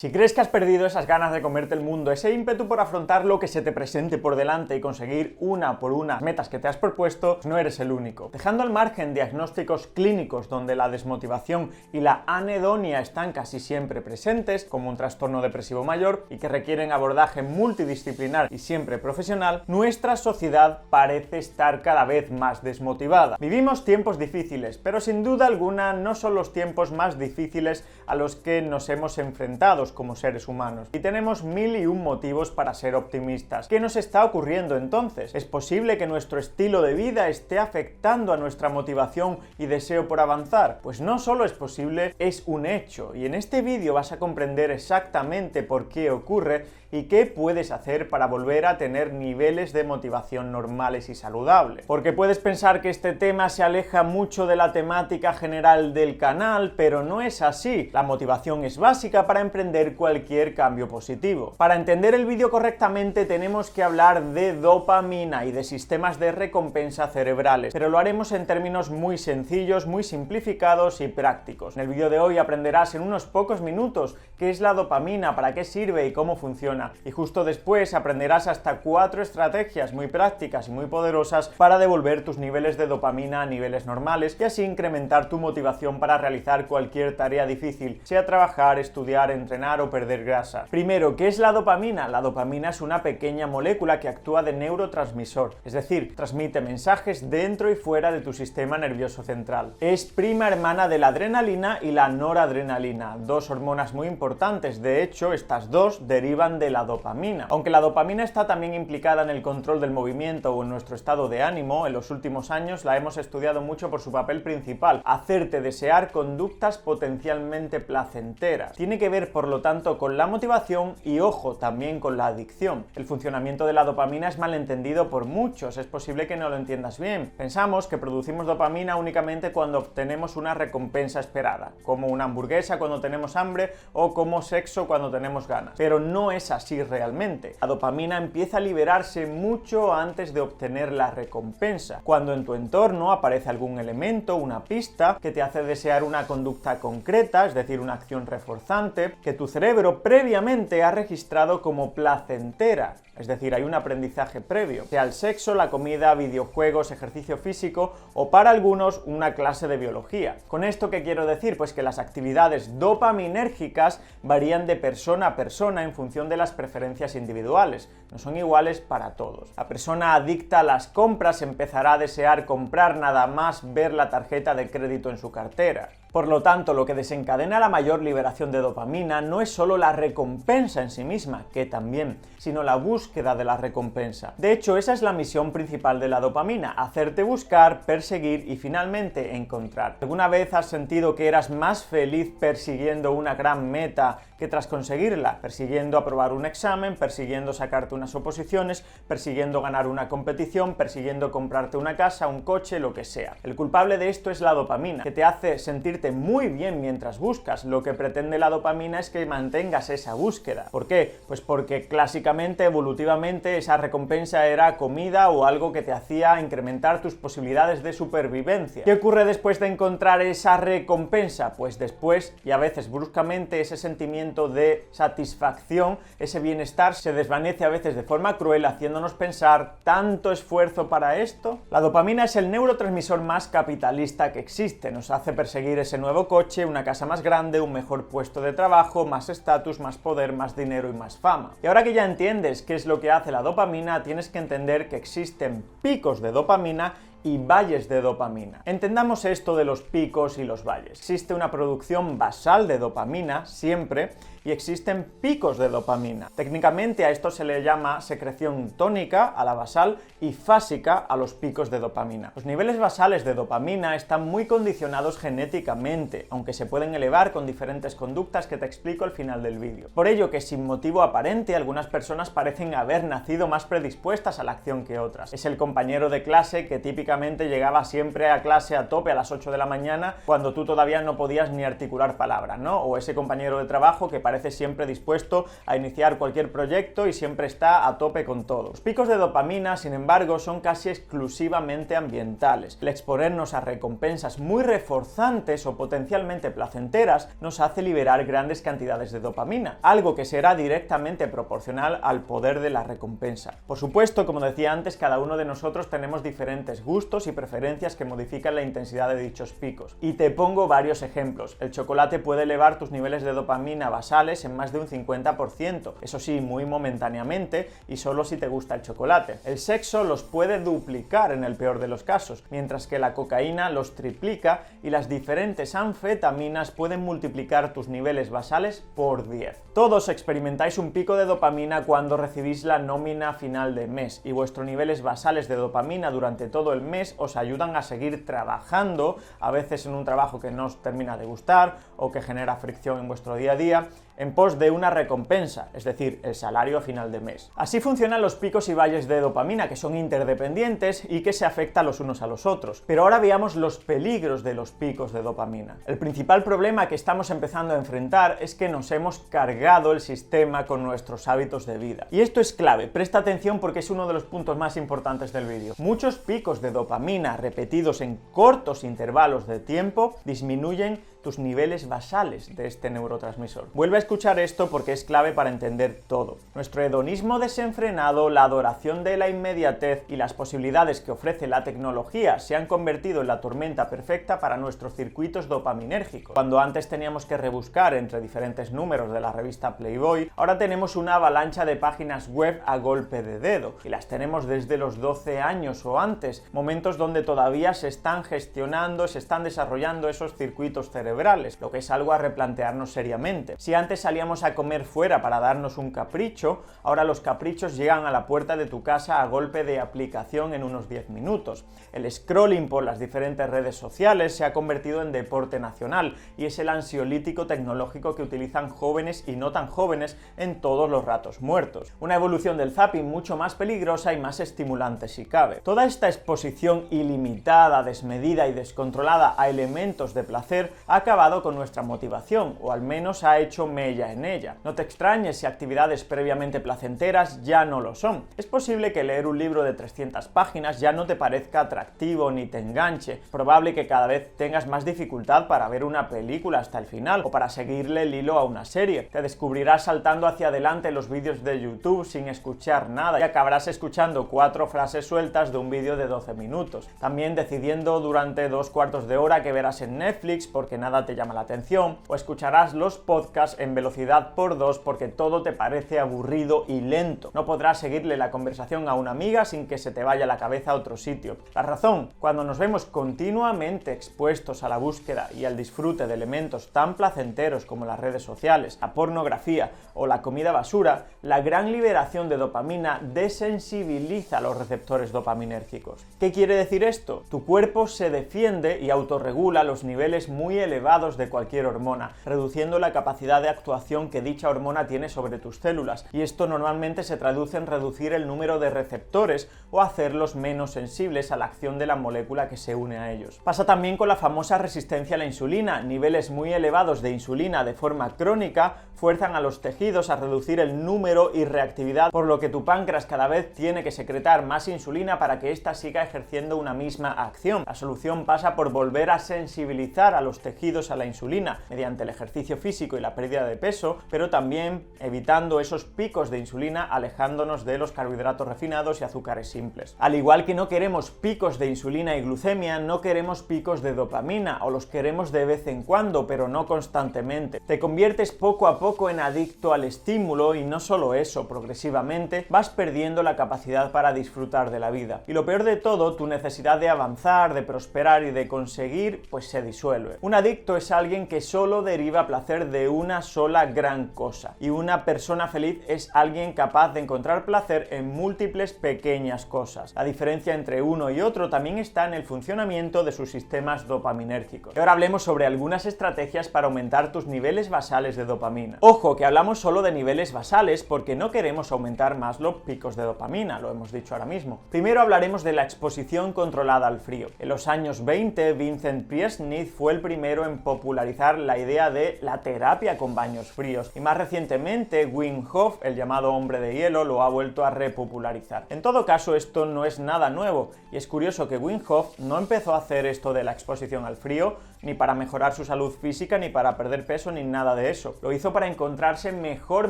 Si crees que has perdido esas ganas de comerte el mundo, ese ímpetu por afrontar lo que se te presente por delante y conseguir una por una metas que te has propuesto, no eres el único. Dejando al margen diagnósticos clínicos donde la desmotivación y la anedonia están casi siempre presentes, como un trastorno depresivo mayor y que requieren abordaje multidisciplinar y siempre profesional, nuestra sociedad parece estar cada vez más desmotivada. Vivimos tiempos difíciles, pero sin duda alguna no son los tiempos más difíciles a los que nos hemos enfrentado como seres humanos. Y tenemos mil y un motivos para ser optimistas. ¿Qué nos está ocurriendo entonces? ¿Es posible que nuestro estilo de vida esté afectando a nuestra motivación y deseo por avanzar? Pues no solo es posible, es un hecho. Y en este vídeo vas a comprender exactamente por qué ocurre y qué puedes hacer para volver a tener niveles de motivación normales y saludables. Porque puedes pensar que este tema se aleja mucho de la temática general del canal, pero no es así. La motivación es básica para emprender cualquier cambio positivo. Para entender el vídeo correctamente tenemos que hablar de dopamina y de sistemas de recompensa cerebrales, pero lo haremos en términos muy sencillos, muy simplificados y prácticos. En el vídeo de hoy aprenderás en unos pocos minutos qué es la dopamina, para qué sirve y cómo funciona. Y justo después aprenderás hasta 4 estrategias muy prácticas y muy poderosas para devolver tus niveles de dopamina a niveles normales y así incrementar tu motivación para realizar cualquier tarea difícil, sea trabajar, estudiar, entrenar o perder grasa. Primero, ¿qué es la dopamina? La dopamina es una pequeña molécula que actúa de neurotransmisor, es decir, transmite mensajes dentro y fuera de tu sistema nervioso central. Es prima hermana de la adrenalina y la noradrenalina, dos hormonas muy importantes. De hecho, estas dos derivan de la dopamina. Aunque la dopamina está también implicada en el control del movimiento o en nuestro estado de ánimo, en los últimos años la hemos estudiado mucho por su papel principal, hacerte desear conductas potencialmente placenteras. Tiene que ver, por lo tanto, con la motivación y, ojo, también con la adicción. El funcionamiento de la dopamina es malentendido por muchos, es posible que no lo entiendas bien. Pensamos que producimos dopamina únicamente cuando obtenemos una recompensa esperada, como una hamburguesa cuando tenemos hambre o como sexo cuando tenemos ganas. Pero no es así realmente. La dopamina empieza a liberarse mucho antes de obtener la recompensa, cuando en tu entorno aparece algún elemento, una pista, que te hace desear una conducta concreta, es decir, una acción reforzante, que tu cerebro previamente ha registrado como placentera. Es decir, hay un aprendizaje previo, sea el sexo, la comida, videojuegos, ejercicio físico o para algunos una clase de biología. ¿Con esto qué quiero decir? Pues que las actividades dopaminérgicas varían de persona a persona en función de las preferencias individuales. No son iguales para todos. La persona adicta a las compras empezará a desear comprar nada más ver la tarjeta de crédito en su cartera. Por lo tanto, lo que desencadena la mayor liberación de dopamina no es solo la recompensa en sí misma, que también, sino la búsqueda de la recompensa. De hecho, esa es la misión principal de la dopamina, hacerte buscar, perseguir y finalmente encontrar. ¿Alguna vez has sentido que eras más feliz persiguiendo una gran meta que tras conseguirla? Persiguiendo aprobar un examen, persiguiendo sacarte unas oposiciones, persiguiendo ganar una competición, persiguiendo comprarte una casa, un coche, lo que sea. El culpable de esto es la dopamina, que te hace sentirte muy bien mientras buscas. Lo que pretende la dopamina es que mantengas esa búsqueda. ¿Por qué? Pues porque clásicamente, evolutivamente, esa recompensa era comida o algo que te hacía incrementar tus posibilidades de supervivencia. ¿Qué ocurre después de encontrar esa recompensa? Pues después, y a veces bruscamente, ese sentimiento de satisfacción, ese bienestar se desvanece a veces de forma cruel, haciéndonos pensar, ¿tanto esfuerzo para esto? La dopamina es el neurotransmisor más capitalista que existe. Nos hace perseguir ese nuevo coche, una casa más grande, un mejor puesto de trabajo, más estatus, más poder, más dinero y más fama. Y ahora que ya entiendes qué es lo que hace la dopamina, tienes que entender que existen picos de dopamina y valles de dopamina. Entendamos esto de los picos y los valles. Existe una producción basal de dopamina, siempre, y existen picos de dopamina. Técnicamente a esto se le llama secreción tónica a la basal y fásica a los picos de dopamina. Los niveles basales de dopamina están muy condicionados genéticamente, aunque se pueden elevar con diferentes conductas que te explico al final del vídeo. Por ello que sin motivo aparente algunas personas parecen haber nacido más predispuestas a la acción que otras. Es el compañero de clase que típicamente básicamente llegaba siempre a clase a tope a las 8 de la mañana cuando tú todavía no podías ni articular palabras, ¿no? O ese compañero de trabajo que parece siempre dispuesto a iniciar cualquier proyecto y siempre está a tope con todo. Los picos de dopamina, sin embargo, son casi exclusivamente ambientales. El exponernos a recompensas muy reforzantes o potencialmente placenteras nos hace liberar grandes cantidades de dopamina, algo que será directamente proporcional al poder de la recompensa. Por supuesto, como decía antes, cada uno de nosotros tenemos diferentes gustos y preferencias que modifican la intensidad de dichos picos. Y te pongo varios ejemplos. El chocolate puede elevar tus niveles de dopamina basales en más de un 50%, eso sí, muy momentáneamente y solo si te gusta el chocolate. El sexo los puede duplicar en el peor de los casos, mientras que la cocaína los triplica y las diferentes anfetaminas pueden multiplicar tus niveles basales por 10. Todos experimentáis un pico de dopamina cuando recibís la nómina final de mes y vuestros niveles basales de dopamina durante todo el mes os ayudan a seguir trabajando, a veces en un trabajo que no os termina de gustar o que genera fricción en vuestro día a día, en pos de una recompensa, es decir, el salario a final de mes. Así funcionan los picos y valles de dopamina, que son interdependientes y que se afectan los unos a los otros. Pero ahora veamos los peligros de los picos de dopamina. El principal problema que estamos empezando a enfrentar es que nos hemos cargado el sistema con nuestros hábitos de vida. Y esto es clave, presta atención porque es uno de los puntos más importantes del vídeo. Muchos picos de dopamina repetidos en cortos intervalos de tiempo disminuyen tus niveles basales de este neurotransmisor. Vuelve a escuchar esto porque es clave para entender todo. Nuestro hedonismo desenfrenado, la adoración de la inmediatez y las posibilidades que ofrece la tecnología se han convertido en la tormenta perfecta para nuestros circuitos dopaminérgicos. Cuando antes teníamos que rebuscar entre diferentes números de la revista Playboy, ahora tenemos una avalancha de páginas web a golpe de dedo y las tenemos desde los 12 años o antes, momentos donde todavía se están gestionando, se están desarrollando esos circuitos cerebrales, lo que es algo a replantearnos seriamente. Si antes salíamos a comer fuera para darnos un capricho, ahora los caprichos llegan a la puerta de tu casa a golpe de aplicación en unos 10 minutos. El scrolling por las diferentes redes sociales se ha convertido en deporte nacional y es el ansiolítico tecnológico que utilizan jóvenes y no tan jóvenes en todos los ratos muertos. Una evolución del zapping mucho más peligrosa y más estimulante si cabe. Toda esta exposición ilimitada, desmedida y descontrolada a elementos de placer ha acabado con nuestra motivación, o al menos ha hecho mella en ella. No te extrañes si actividades previamente placenteras ya no lo son. Es posible que leer un libro de 300 páginas ya no te parezca atractivo ni te enganche. Es probable que cada vez tengas más dificultad para ver una película hasta el final o para seguirle el hilo a una serie. Te descubrirás saltando hacia adelante los vídeos de YouTube sin escuchar nada y acabarás escuchando 4 frases sueltas de un vídeo de 12 minutos. También decidiendo durante 2 cuartos de hora que verás en Netflix porque nada te llama la atención, o escucharás los podcasts en velocidad por 2 porque todo te parece aburrido y lento. No podrás seguirle la conversación a una amiga sin que se te vaya la cabeza a otro sitio. La razón, cuando nos vemos continuamente expuestos a la búsqueda y al disfrute de elementos tan placenteros como las redes sociales, la pornografía o la comida basura, la gran liberación de dopamina desensibiliza los receptores dopaminérgicos. ¿Qué quiere decir esto? Tu cuerpo se defiende y autorregula los niveles muy elevados de cualquier hormona, reduciendo la capacidad de actuación que dicha hormona tiene sobre tus células, y esto normalmente se traduce en reducir el número de receptores o hacerlos menos sensibles a la acción de la molécula que se une a ellos. Pasa también con la famosa resistencia a la insulina. Niveles muy elevados de insulina de forma crónica fuerzan a los tejidos a reducir el número y reactividad, por lo que tu páncreas cada vez tiene que secretar más insulina para que ésta siga ejerciendo una misma acción. La solución pasa por volver a sensibilizar a los tejidos a la insulina mediante el ejercicio físico y la pérdida de peso, pero también evitando esos picos de insulina, alejándonos de los carbohidratos refinados y azúcares simples. Al igual que no queremos picos de insulina y glucemia, no queremos picos de dopamina, o los queremos de vez en cuando, pero no constantemente. Te conviertes poco a poco en adicto al estímulo y no solo eso, progresivamente vas perdiendo la capacidad para disfrutar de la vida. Y lo peor de todo, tu necesidad de avanzar, de prosperar y de conseguir, pues se disuelve. Un adicto es alguien que solo deriva placer de una sola sola gran cosa. Y una persona feliz es alguien capaz de encontrar placer en múltiples pequeñas cosas. La diferencia entre uno y otro también está en el funcionamiento de sus sistemas dopaminérgicos. Y ahora hablemos sobre algunas estrategias para aumentar tus niveles basales de dopamina. Ojo, que hablamos solo de niveles basales porque no queremos aumentar más los picos de dopamina, lo hemos dicho ahora mismo. Primero hablaremos de la exposición controlada al frío. En los años 20, Vincent Priesnitz fue el primero en popularizar la idea de la terapia con baños fríos, y más recientemente Wim Hof, el llamado hombre de hielo, lo ha vuelto a repopularizar. En todo caso, esto no es nada nuevo, y es curioso que Wim Hof no empezó a hacer esto de la exposición al frío ni para mejorar su salud física, ni para perder peso, ni nada de eso. Lo hizo para encontrarse mejor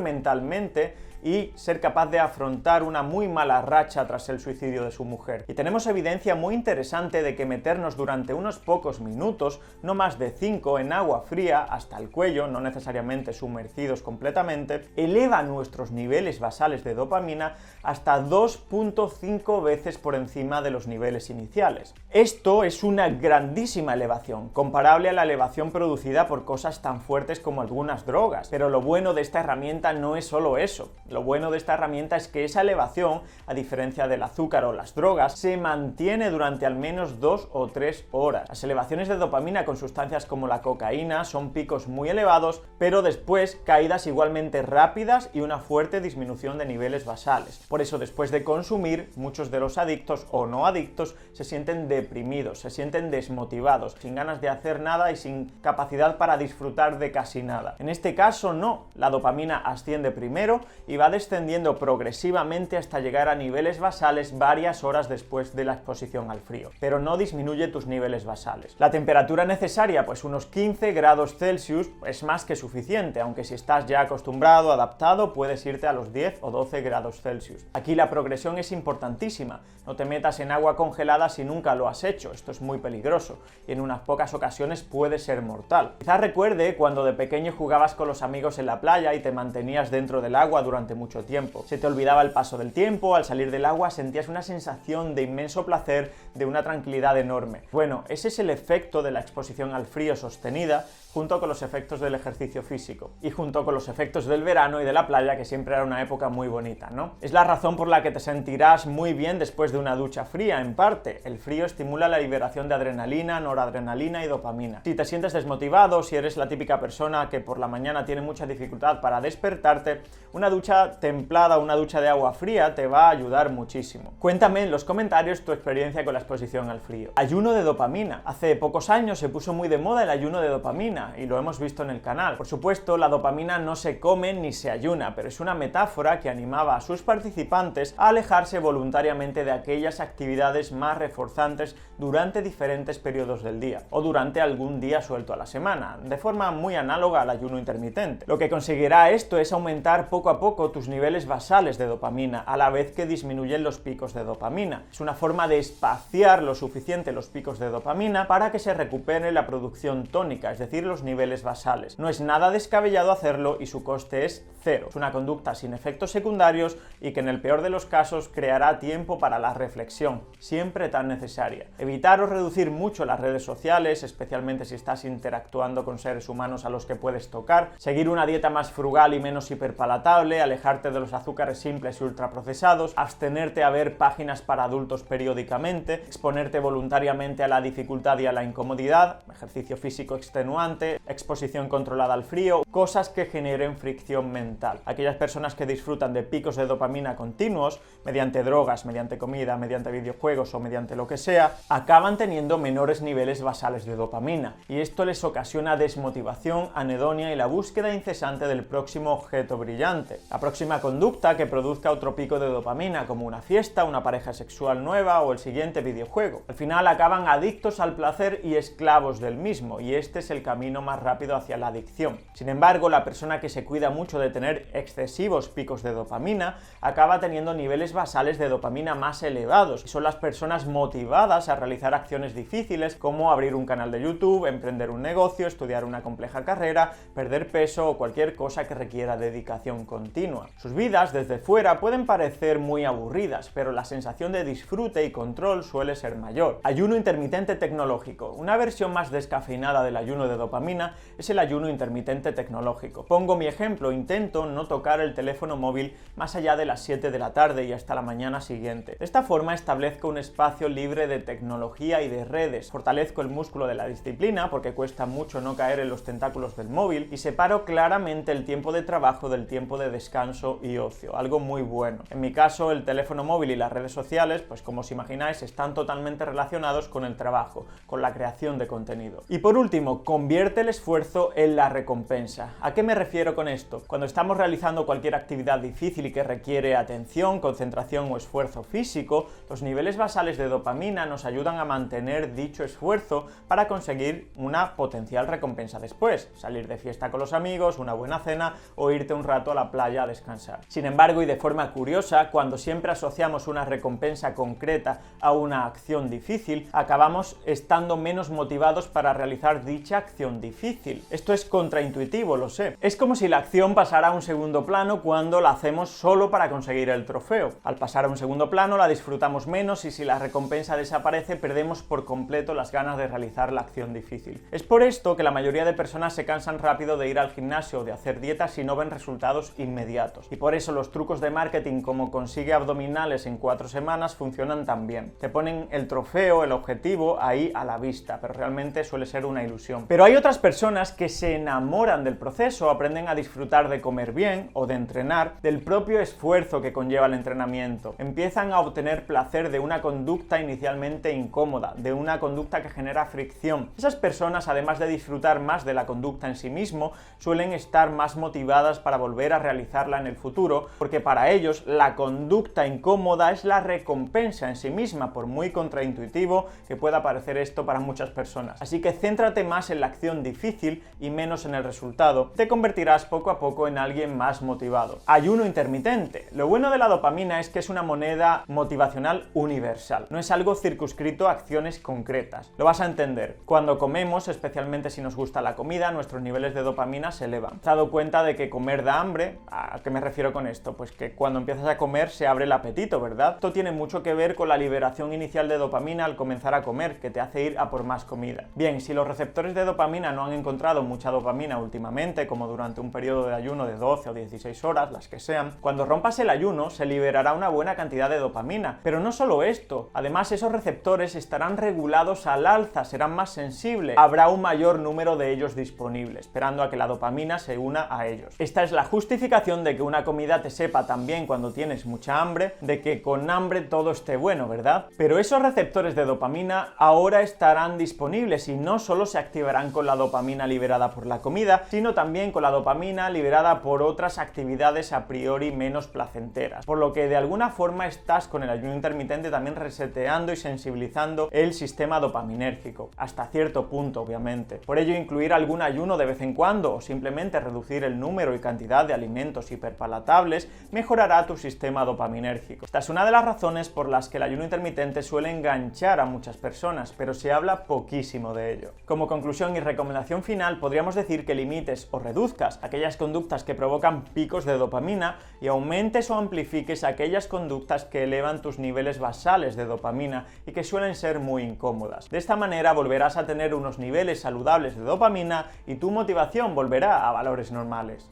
mentalmente y ser capaz de afrontar una muy mala racha tras el suicidio de su mujer. Y tenemos evidencia muy interesante de que meternos durante unos pocos minutos, no más de 5, en agua fría hasta el cuello, no necesariamente sumergidos completamente, eleva nuestros niveles basales de dopamina hasta 2.5 veces por encima de los niveles iniciales. Esto es una grandísima elevación, comparable a la elevación producida por cosas tan fuertes como algunas drogas. Pero lo bueno de esta herramienta no es solo eso. Lo bueno de esta herramienta es que esa elevación, a diferencia del azúcar o las drogas, se mantiene durante al menos 2 o 3 horas. Las elevaciones de dopamina con sustancias como la cocaína son picos muy elevados, pero después caídas igualmente rápidas y una fuerte disminución de niveles basales. Por eso, después de consumir, muchos de los adictos o no adictos se sienten deprimidos, se sienten desmotivados, sin ganas de hacer nada y sin capacidad para disfrutar de casi nada. En este caso no, la dopamina asciende primero y va descendiendo progresivamente hasta llegar a niveles basales varias horas después de la exposición al frío, pero no disminuye tus niveles basales. La temperatura necesaria, pues unos 15 grados Celsius, es más que suficiente, aunque si estás ya acostumbrado, adaptado, puedes irte a los 10 o 12 grados Celsius. Aquí la progresión es importantísima, no te metas en agua congelada si nunca lo has hecho, esto es muy peligroso y en unas pocas ocasiones puede ser mortal. Quizás recuerde cuando de pequeño jugabas con los amigos en la playa y te mantenías dentro del agua durante mucho tiempo. Se te olvidaba el paso del tiempo, al salir del agua sentías una sensación de inmenso placer, de una tranquilidad enorme. Bueno, ese es el efecto de la exposición al frío sostenida, junto con los efectos del ejercicio físico y junto con los efectos del verano y de la playa, que siempre era una época muy bonita, ¿no? Es la razón por la que te sentirás muy bien después de una ducha fría, en parte. El frío estimula la liberación de adrenalina, noradrenalina y dopamina. Si te sientes desmotivado, si eres la típica persona que por la mañana tiene mucha dificultad para despertarte, una ducha templada, una ducha de agua fría te va a ayudar muchísimo. Cuéntame en los comentarios tu experiencia con la exposición al frío. Ayuno de dopamina. Hace pocos años se puso muy de moda el ayuno de dopamina y lo hemos visto en el canal. Por supuesto, la dopamina no se come ni se ayuna, pero es una metáfora que animaba a sus participantes a alejarse voluntariamente de aquellas actividades más reforzantes durante diferentes periodos del día o durante algún día suelto a la semana, de forma muy análoga al ayuno intermitente. Lo que conseguirá esto es aumentar poco a poco tus niveles basales de dopamina, a la vez que disminuyen los picos de dopamina. Es una forma de espaciar lo suficiente los picos de dopamina para que se recupere la producción tónica, es decir, los niveles basales. No es nada descabellado hacerlo y su coste es cero. Es una conducta sin efectos secundarios y que en el peor de los casos creará tiempo para la reflexión, siempre tan necesaria. Evitar o reducir mucho las redes sociales, especialmente si estás interactuando con seres humanos a los que puedes tocar. Seguir una dieta más frugal y menos hiperpalatable, alejarte de los azúcares simples y ultraprocesados, abstenerte a ver páginas para adultos periódicamente, exponerte voluntariamente a la dificultad y a la incomodidad, ejercicio físico extenuante, exposición controlada al frío, cosas que generen fricción mental. Aquellas personas que disfrutan de picos de dopamina continuos, mediante drogas, mediante comida, mediante videojuegos o mediante lo que sea, acaban teniendo menores niveles basales de dopamina, y esto les ocasiona desmotivación, anedonia y la búsqueda incesante del próximo objeto brillante, la próxima conducta que produzca otro pico de dopamina, como una fiesta, una pareja sexual nueva o el siguiente videojuego. Al final acaban adictos al placer y esclavos del mismo, y este es el camino más rápido hacia la adicción. Sin embargo, la persona que se cuida mucho de tener excesivos picos de dopamina acaba teniendo niveles basales de dopamina más elevados, y son las personas motivadas a realizar acciones difíciles como abrir un canal de YouTube, emprender un negocio, estudiar una compleja carrera, perder peso o cualquier cosa que requiera dedicación continua. Sus vidas desde fuera pueden parecer muy aburridas, pero la sensación de disfrute y control suele ser mayor. Ayuno intermitente tecnológico, una versión más descafeinada del ayuno de dopamina dopamina es el ayuno intermitente tecnológico. Pongo mi ejemplo, intento no tocar el teléfono móvil más allá de las 7 de la tarde y hasta la mañana siguiente. De esta forma establezco un espacio libre de tecnología y de redes, fortalezco el músculo de la disciplina porque cuesta mucho no caer en los tentáculos del móvil y separo claramente el tiempo de trabajo del tiempo de descanso y ocio, algo muy bueno. En mi caso, el teléfono móvil y las redes sociales, pues como os imagináis, están totalmente relacionados con el trabajo, con la creación de contenido. Y por último, convierte el esfuerzo en la recompensa. ¿A qué me refiero con esto? Cuando estamos realizando cualquier actividad difícil y que requiere atención, concentración o esfuerzo físico, los niveles basales de dopamina nos ayudan a mantener dicho esfuerzo para conseguir una potencial recompensa después, salir de fiesta con los amigos, una buena cena o irte un rato a la playa a descansar. Sin embargo, y de forma curiosa, cuando siempre asociamos una recompensa concreta a una acción difícil, acabamos estando menos motivados para realizar dicha acción difícil. Esto es contraintuitivo, lo sé. Es como si la acción pasara a un segundo plano cuando la hacemos solo para conseguir el trofeo. Al pasar a un segundo plano la disfrutamos menos y si la recompensa desaparece perdemos por completo las ganas de realizar la acción difícil. Es por esto que la mayoría de personas se cansan rápido de ir al gimnasio o de hacer dietas si no ven resultados inmediatos. Y por eso los trucos de marketing como consigue abdominales en 4 semanas funcionan tan bien. Te ponen el trofeo, el objetivo ahí a la vista, pero realmente suele ser una ilusión. Pero hay otras personas que se enamoran del proceso, aprenden a disfrutar de comer bien o de entrenar, del propio esfuerzo que conlleva el entrenamiento. Empiezan a obtener placer de una conducta inicialmente incómoda, de una conducta que genera fricción. Esas personas, además de disfrutar más de la conducta en sí mismo, suelen estar más motivadas para volver a realizarla en el futuro, porque para ellos la conducta incómoda es la recompensa en sí misma, por muy contraintuitivo que pueda parecer esto para muchas personas. Así que céntrate más en la acción difícil y menos en el resultado. Te convertirás poco a poco en alguien más motivado. Ayuno intermitente. Lo bueno de la dopamina es que es una moneda motivacional universal. No es algo circunscrito a acciones concretas. Lo vas a entender. Cuando comemos, especialmente si nos gusta la comida, nuestros niveles de dopamina se elevan. ¿Te has dado cuenta de que comer da hambre? ¿A qué me refiero con esto? Pues que cuando empiezas a comer se abre el apetito, ¿verdad? Esto tiene mucho que ver con la liberación inicial de dopamina al comenzar a comer, que te hace ir a por más comida. Bien, si los receptores de dopamina no han encontrado mucha dopamina últimamente, como durante un periodo de ayuno de 12 o 16 horas, las que sean, cuando rompas el ayuno se liberará una buena cantidad de dopamina. Pero no solo esto, además esos receptores estarán regulados al alza, serán más sensibles, habrá un mayor número de ellos disponibles, esperando a que la dopamina se una a ellos. Esta es la justificación de que una comida te sepa tan bien cuando tienes mucha hambre, de que con hambre todo esté bueno, ¿verdad? Pero esos receptores de dopamina ahora estarán disponibles y no solo se activarán con la dopamina liberada por la comida, sino también con la dopamina liberada por otras actividades a priori menos placenteras. Por lo que de alguna forma estás con el ayuno intermitente también reseteando y sensibilizando el sistema dopaminérgico, hasta cierto punto obviamente. Por ello incluir algún ayuno de vez en cuando o simplemente reducir el número y cantidad de alimentos hiperpalatables mejorará tu sistema dopaminérgico. Esta es una de las razones por las que el ayuno intermitente suele enganchar a muchas personas, pero se habla poquísimo de ello. Como conclusión y recomendación final, podríamos decir que limites o reduzcas aquellas conductas que provocan picos de dopamina y aumentes o amplifiques aquellas conductas que elevan tus niveles basales de dopamina y que suelen ser muy incómodas. De esta manera volverás a tener unos niveles saludables de dopamina y tu motivación volverá a valores normales.